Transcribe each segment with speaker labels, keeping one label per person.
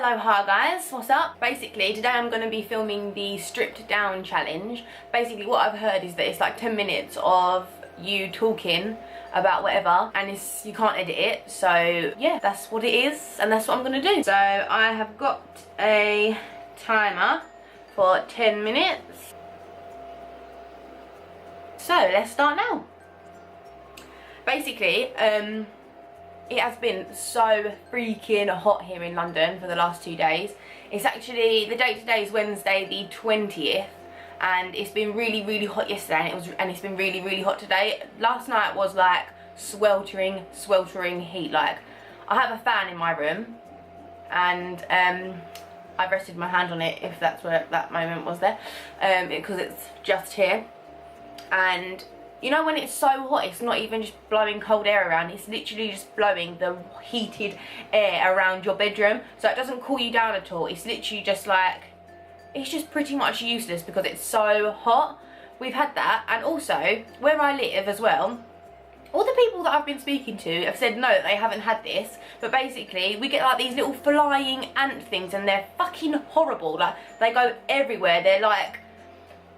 Speaker 1: Aloha guys, what's up? Basically today I'm going to be filming the stripped down challenge. Basically what I've heard is that it's like 10 minutes of you talking about whatever and you can't edit it, so yeah, that's what it is and that's what I'm going to do. So I have got a timer for 10 minutes. So let's start now. Basically, it has been so freaking hot here in London for the last 2 days. It's actually, the date today is Wednesday the 20th, and it's been really hot yesterday, and it's been really hot today. Last night was like sweltering heat. Like, I have a fan in my room, and I rested my hand on it, if that's where that moment was there, because it's just here. And you know when it's so hot, it's not even just blowing cold air around, it's literally just blowing the heated air around your bedroom. So it doesn't cool you down at all. It's literally just like, it's just pretty much useless because it's so hot. We've had that, and also where I live as well, all the people that I've been speaking to have said no, they haven't had this, but basically we get like these little flying ant things and they're fucking horrible. Like, they go everywhere.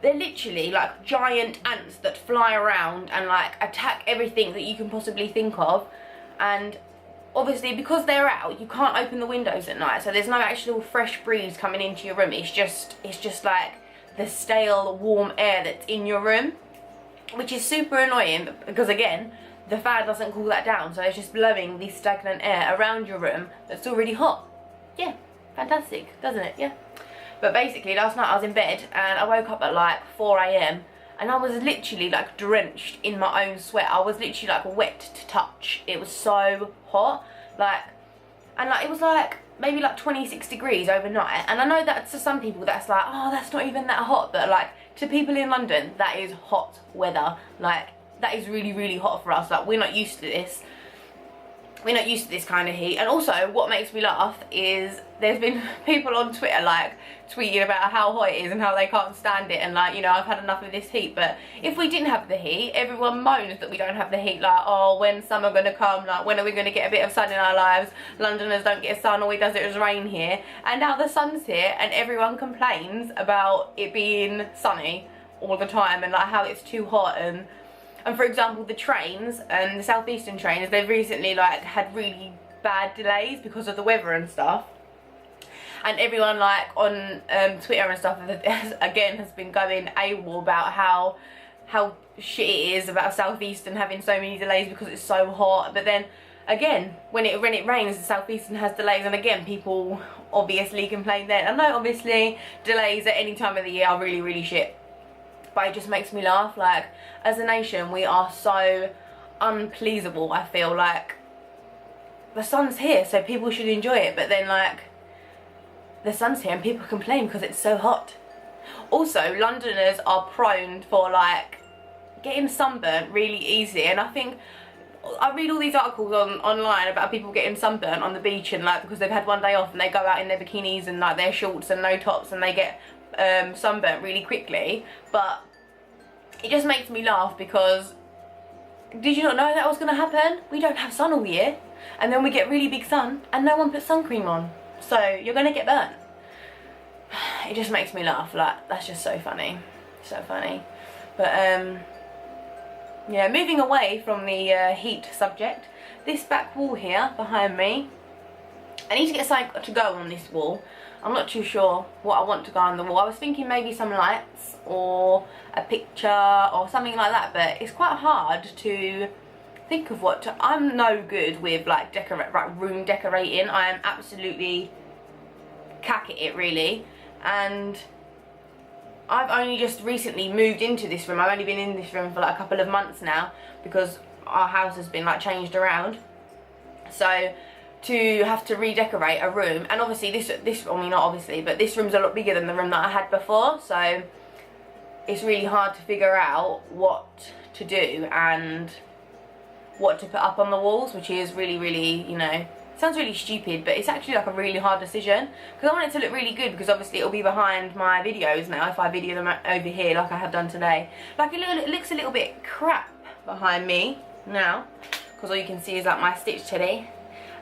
Speaker 1: They're literally like giant ants that fly around and like attack everything that you can possibly think of. And obviously because they're out, you can't open the windows at night, so there's no actual fresh breeze coming into your room. It's just like the stale warm air that's in your room, which is super annoying because again, the fan doesn't cool that down, so it's just blowing this stagnant air around your room that's already hot. Yeah, fantastic, doesn't it? Yeah. But basically last night I was in bed and I woke up at like 4 AM and I was literally like drenched in my own sweat. I was literally like wet to touch. It was so hot. Like, and like it was like maybe like 26 degrees overnight. And I know that to some people that's like, oh, that's not even that hot. But like to people in London, that is hot weather. Like, that is really hot for us. Like, we're not used to this. We're not used to this kind of heat. And also what makes me laugh is there's been people on Twitter like tweeting about how hot it is and how they can't stand it, and like, you know, I've had enough of this heat. But if we didn't have the heat, everyone moans that we don't have the heat, like, oh, when's summer gonna come, like when are we gonna get a bit of sun in our lives? Londoners don't get sun, all it does is rain here. And now the sun's here and everyone complains about it being sunny all the time and like how it's too hot. And for example, the trains, the southeastern trains, they've recently like had really bad delays because of the weather and stuff. And everyone like on Twitter and stuff again has been going AWOL about how shit it is about southeastern having so many delays because it's so hot. But then again, when it rains, the southeastern has delays, and again people obviously complain then. I know obviously delays at any time of the year are really shit, but it just makes me laugh. Like, as a nation we are so unpleasable. I feel like the sun's here so people should enjoy it, but then like the sun's here and people complain because it's so hot. Also, Londoners are prone for like getting sunburnt really easy, and I think I read all these articles online about people getting sunburnt on the beach and like because they've had one day off and they go out in their bikinis and like their shorts and no tops and they get sunburnt really quickly. But it just makes me laugh because did you not know that was going to happen? We don't have sun all year, and then we get really big sun and no one puts sun cream on, so you're going to get burnt. It just makes me laugh. Like, that's just so funny, so funny. But yeah, moving away from the heat subject, this back wall here behind me, I need to get something to go on this wall. I'm not too sure what I want to go on the wall. I was thinking maybe some lights or a picture or something like that, but it's quite hard to think of what to... I'm no good with like room decorating. I am absolutely cack at it really, and I've only just recently moved into this room. I've only been in this room for like a couple of months now because our house has been like changed around. So to have to redecorate a room, and obviously this I mean, not obviously, but this room's a lot bigger than the room that I had before, so it's really hard to figure out what to do and what to put up on the walls, which is really, you know, sounds really stupid, but it's actually like a really hard decision because I want it to look really good, because obviously it'll be behind my videos now if I video them over here like I have done today. Like, it looks a little bit crap behind me now because all you can see is like my stitch teddy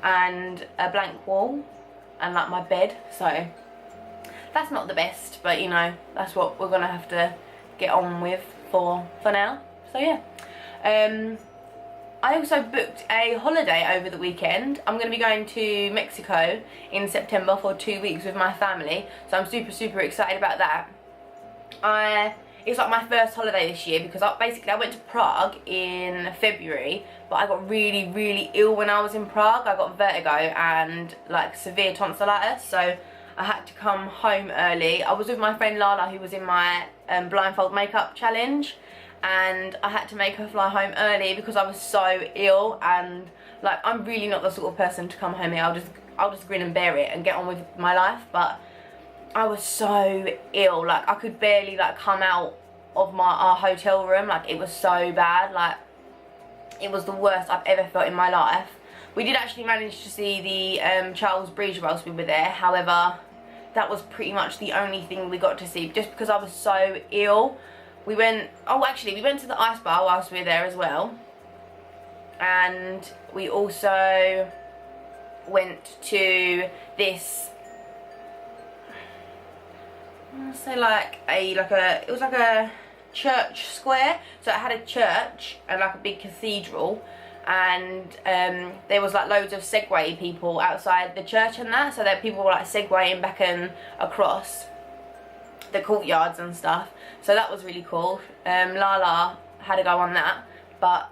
Speaker 1: and a blank wall and like my bed, so that's not the best, but you know, that's what we're gonna have to get on with for now. So yeah, I also booked a holiday over the weekend. I'm going to be going to Mexico in September for 2 weeks with my family, so I'm super excited about that. It's like my first holiday this year because basically I went to Prague in February, but I got really ill when I was in Prague. I got vertigo and like severe tonsillitis, so I had to come home early. I was with my friend Lala, who was in my blindfold makeup challenge, and I had to make her fly home early because I was so ill, and like I'm really not the sort of person to come home here. I'll just grin and bear it and get on with my life, but I was so ill, like I could barely like come out of our hotel room. Like it was so bad, like it was the worst I've ever felt in my life. We did actually manage to see the Charles Bridge whilst we were there, however that was pretty much the only thing we got to see just because I was so ill. We went to the ice bar whilst we were there as well, and we also went to this, I want to say it was like a church square, so it had a church and like a big cathedral, and there was like loads of Segway people outside the church and that, so that people were like Segwaying back and across the courtyards and stuff, so that was really cool. Lala had to go on that, but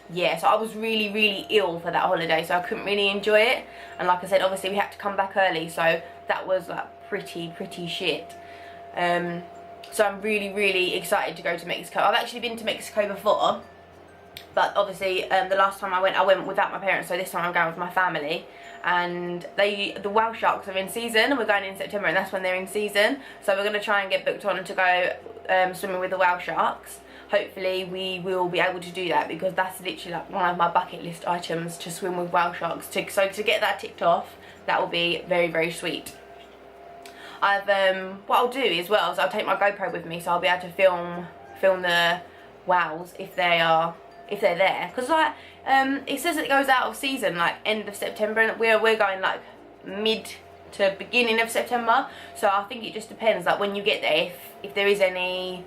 Speaker 1: yeah, so I was really ill for that holiday, so I couldn't really enjoy it, and like I said, obviously we had to come back early, so that was like pretty shit. So I'm really excited to go to Mexico. I've actually been to Mexico before, but obviously the last time I went without my parents, so this time I'm going with my family, and the whale sharks are in season, and we're going in September, and that's when they're in season, so we're going to try and get booked on to go swimming with the whale sharks. Hopefully we will be able to do that, because that's literally like one of my bucket list items, to swim with whale sharks. So to get that ticked off, that will be very sweet. What I'll do as well is I'll take my GoPro with me, so I'll be able to film the whales if they're there, because like it says it goes out of season like end of September, and we're going like mid to beginning of September, so I think it just depends like when you get there, if there is any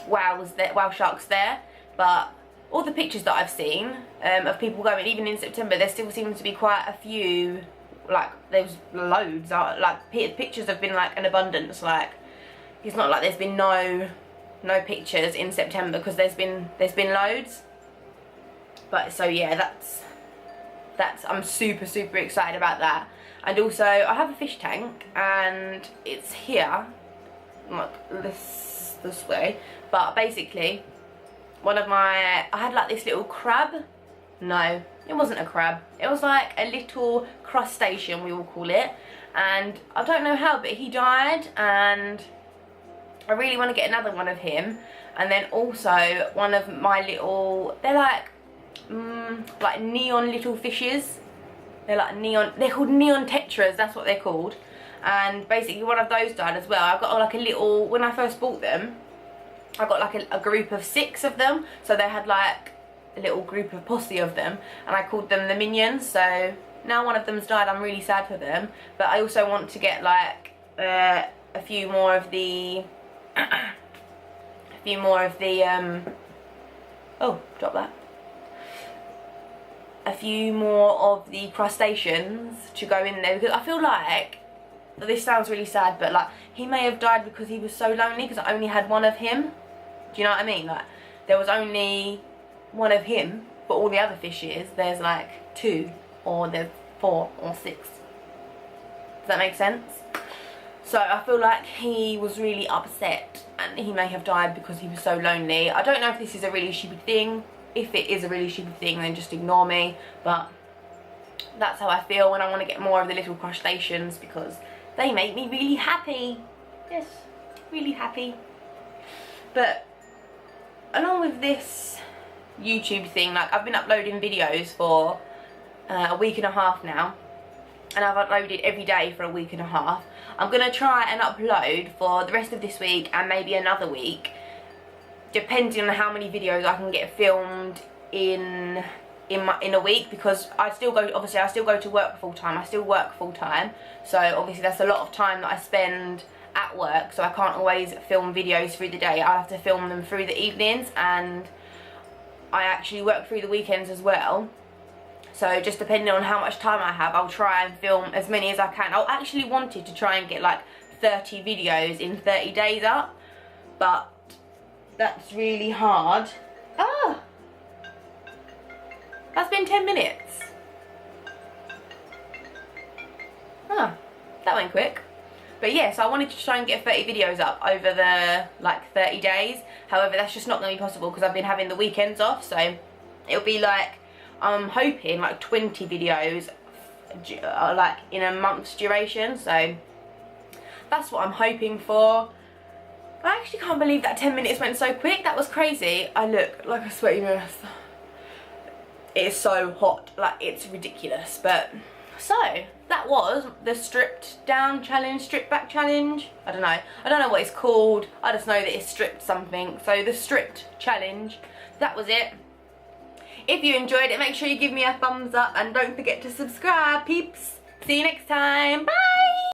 Speaker 1: whale sharks there. But all the pictures that I've seen of people going, even in September, there still seems to be quite a few, like there's loads, like pictures have been like an abundance. Like it's not like there's been no pictures in September, because there's been loads. But so yeah, that's I'm super excited about that. And also I have a fish tank, and it's here like this way, but basically I had like this little crab. No, it wasn't a crab, it was like a little crustacean, we will call it, and I don't know how, but he died, and I really want to get another one of him. And then also one of my little, they're like neon little fishes, they're called neon tetras, that's what they're called. And basically one of those died as well. I got like a little, when I first bought them, I got like a group of 6 of them, so they had like a little group of posse of them, and I called them the minions. So now one of them's died, I'm really sad for them, but I also want to get like a few more of the oh, drop that. A few more of the crustaceans to go in there, because I feel like, this sounds really sad, but like he may have died because he was so lonely, because I only had one of him. Do you know what I mean? Like there was only one of him, but all the other fishes, there's like 2, or there's 4 or 6. Does that make sense? So I feel like he was really upset, and he may have died because he was so lonely. I don't know if this is a really stupid thing. If it is a really stupid thing, then just ignore me, but that's how I feel when I want to get more of the little crustaceans, because they make me really happy. Yes, really happy. But along with this YouTube thing, like I've been uploading videos for a week and a half now, and I've uploaded every day for a week and a half. I'm going to try and upload for the rest of this week and maybe another week, depending on how many videos I can get filmed in in a week, because I still go to work full time. I still work full time, so obviously that's a lot of time that I spend at work, so I can't always film videos through the day. I have to film them through the evenings, and I actually work through the weekends as well. So just depending on how much time I have, I'll try and film as many as I can. I actually wanted to try and get like 30 videos in 30 days up, but that's really hard. Ah! That's been 10 minutes. Ah, that went quick. But yeah, so I wanted to try and get 30 videos up over the like 30 days. However, that's just not going to be possible because I've been having the weekends off. So it'll be like, I'm hoping like 20 videos like in a month's duration. So that's what I'm hoping for. I actually can't believe that 10 minutes went so quick. That was crazy. I look like a sweaty mess. It is so hot, like it's ridiculous. But so that was the stripped down challenge, stripped back challenge. I don't know what it's called. I just know that it's stripped something. So the stripped challenge, that was it. If you enjoyed it, make sure you give me a thumbs up and don't forget to subscribe, peeps. See you next time. Bye.